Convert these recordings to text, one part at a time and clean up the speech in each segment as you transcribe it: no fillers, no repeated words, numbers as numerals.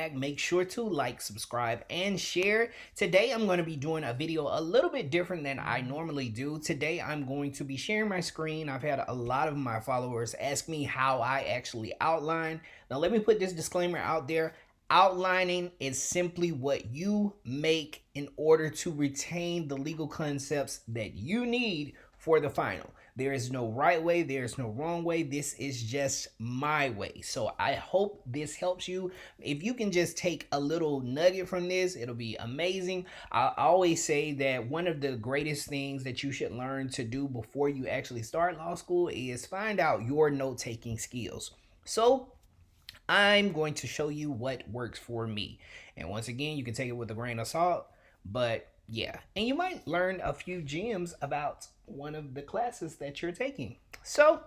back, make sure to like, subscribe, and share. Today I'm going to be doing a video a little bit different than I normally do. Today I'm going to be sharing my screen. I've had a lot of my followers ask me how I actually outline. Now let me put this disclaimer out there. Outlining is simply what you make in order to retain the legal concepts that you need for the final. There is no right way, there's no wrong way. This is just my way. So I hope this helps you. If you can just take a little nugget from this, it'll be amazing. I always say that one of the greatest things that you should learn to do before you actually start law school is find out your note taking skills. So I'm going to show you what works for me. And once again, you can take it with a grain of salt, but yeah. And you might learn a few gems about one of the classes that you're taking. So,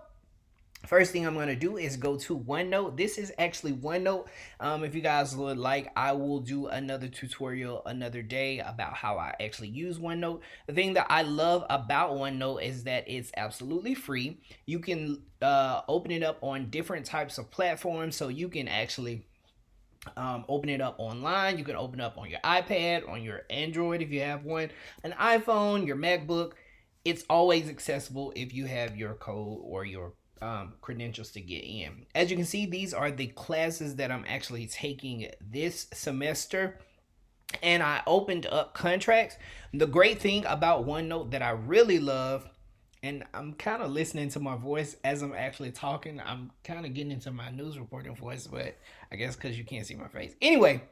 first thing I'm going to do is go to OneNote. This is actually OneNote. If you guys would like, I will do another tutorial another day about how I actually use OneNote. The thing that I love about OneNote is that it's absolutely free. You can open it up on different types of platforms, so you can actually open it up online. You can open it up on your iPad, on your Android if you have one, an iPhone, your MacBook. It's always accessible if you have your code or your credentials to get in. As you can see, these are the classes that I'm actually taking this semester. And I opened up contracts. The great thing about OneNote that I really love, and I'm kind of listening to my voice as I'm actually talking. I'm kind of getting into my news reporting voice, but I guess because you can't see my face. Anyway,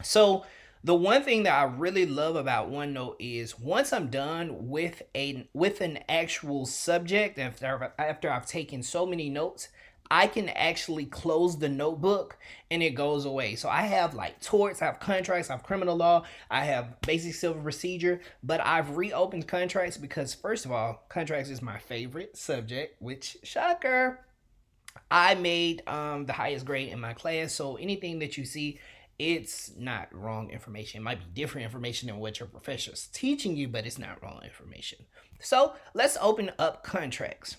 so the one thing that I really love about OneNote is once I'm done with an actual subject, after I've taken so many notes, I can actually close the notebook and it goes away. So I have like torts, I have contracts, I have criminal law, I have basic civil procedure, but I've reopened contracts because, first of all, contracts is my favorite subject, which, shocker, I made the highest grade in my class. So anything that you see, it's not wrong information. It might be different information than what your professor is teaching you, but it's not wrong information. So let's open up contracts.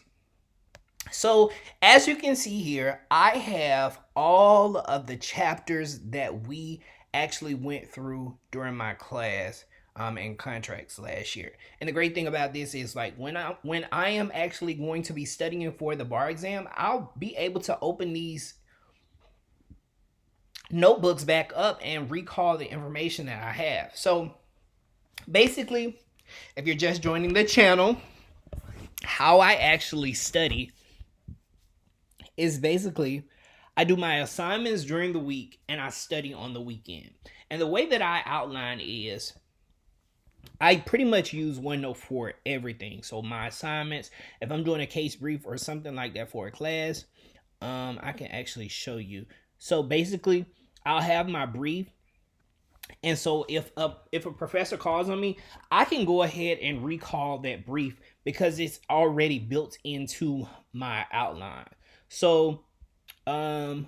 So as you can see here, I have all of the chapters that we actually went through during my class in contracts last year. And the great thing about this is, like, when I am actually going to be studying for the bar exam, I'll be able to open these notebooks back up and recall the information that I have. So basically, if you're just joining the channel, how I actually study is basically I do my assignments during the week and I study on the weekend. And the way that I outline is I pretty much use OneNote for everything. So my assignments, if I'm doing a case brief or something like that for a class, I can actually show you. So basically, I'll have my brief. And so if a professor calls on me, I can go ahead and recall that brief because it's already built into my outline. So, I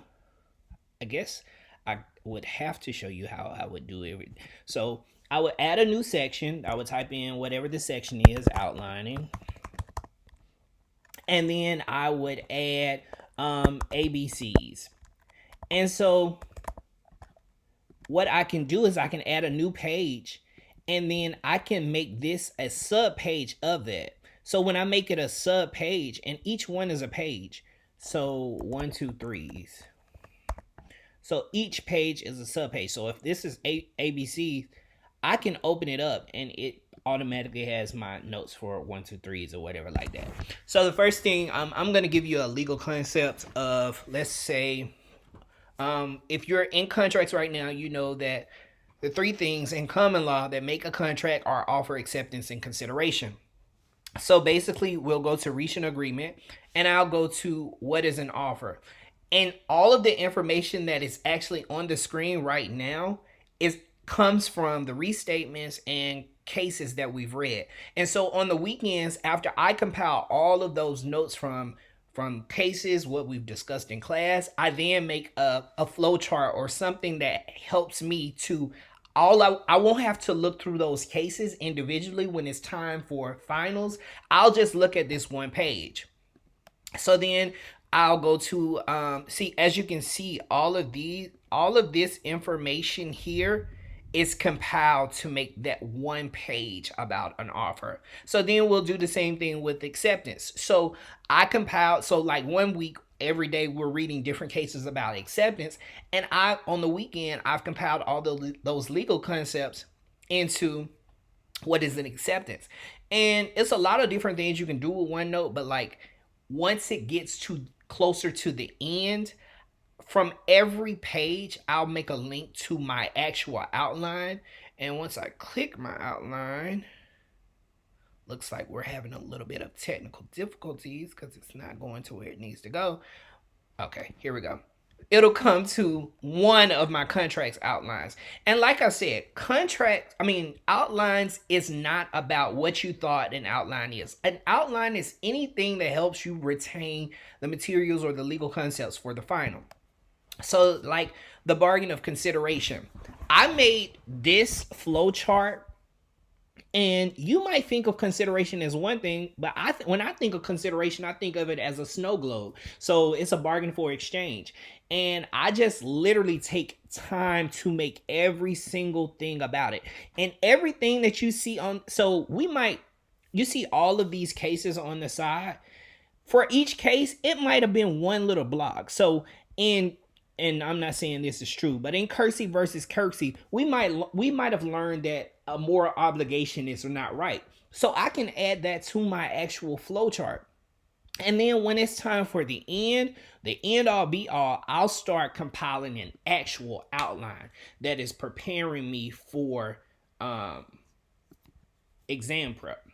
guess I would have to show you how I would do it. So I would add a new section. I would type in whatever the section is, outlining. And then I would add ABCs. And so what I can do is I can add a new page and then I can make this a sub page of that. So when I make it a sub page, and each one is a page, so 1, 2, 3. So each page is a sub page. So if this is ABC, I can open it up and it automatically has my notes for 1, 2, 3s or whatever like that. So the first thing, I'm going to give you a legal concept of, let's say, if you're in contracts right now, you know that the 3 things in common law that make a contract are offer, acceptance, and consideration. So basically, we'll go to reach an agreement, and I'll go to what is an offer. And all of the information that is actually on the screen right now comes from the restatements and cases that we've read. And so on the weekends, after I compile all of those notes from cases, what we've discussed in class, I then make a flow chart or something that helps me to I won't have to look through those cases individually when it's time for finals. I'll just look at this one page. So then I'll go to see, as you can see, all of this information here is compiled to make that one page about an offer. So then we'll do the same thing with acceptance. So I compiled, so like one week every day we're reading different cases about acceptance, and I on the weekend I've compiled all those legal concepts into what is an acceptance. And it's a lot of different things you can do with OneNote, but like once it gets to closer to the end, from every page I'll make a link to my actual outline. And once I click my outline, looks like we're having a little bit of technical difficulties because it's not going to where it needs to go. Okay, here we go. It'll come to one of my contracts outlines. And like I said, outlines is not about what you thought an outline is. An outline is anything that helps you retain the materials or the legal concepts for the final. So like the bargain of consideration, I made this flow chart, and you might think of consideration as one thing, but when I think of consideration, I think of it as a snow globe. So it's a bargain for exchange. And I just literally take time to make every single thing about it. And everything that you see on, so you see all of these cases on the side. For each case, it might have been one little block. So and I'm not saying this is true, but in Kersey versus Kersey, we might have learned that a moral obligation is not right. So I can add that to my actual flow chart. And then when it's time for the end all be all, I'll start compiling an actual outline that is preparing me for exam prep.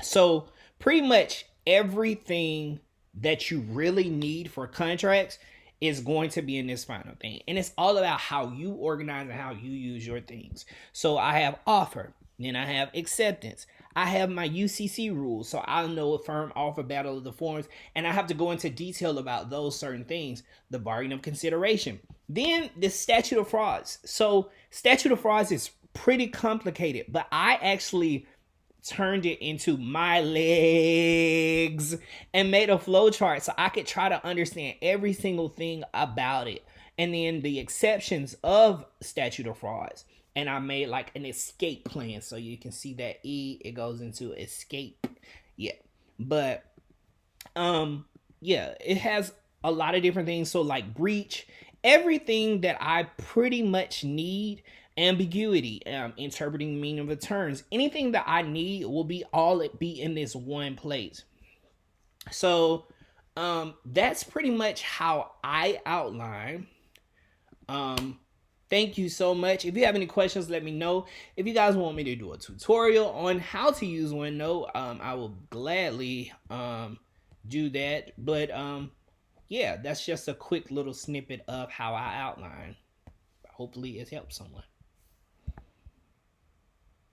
So pretty much everything that you really need for contracts is going to be in this final thing. And it's all about how you organize and how you use your things. So I have offer, then I have acceptance. I have my UCC rules, so I'll know a firm offer, battle of the forms, and I have to go into detail about those certain things. The bargain of consideration. Then the statute of frauds. So statute of frauds is pretty complicated, but I actually turned it into my legs and made a flow chart so I could try to understand every single thing about it. And then the exceptions of statute of frauds. And I made like an escape plan. So you can see that it goes into escape. Yeah. But yeah, it has a lot of different things. So like breach, everything that I pretty much need. Ambiguity, interpreting the meaning of the terms, anything that I need will be in this one place. So that's pretty much how I outline. Thank you so much. If you have any questions, let me know. If you guys want me to do a tutorial on how to use OneNote, I will gladly do that. But yeah, that's just a quick little snippet of how I outline. Hopefully it helps someone.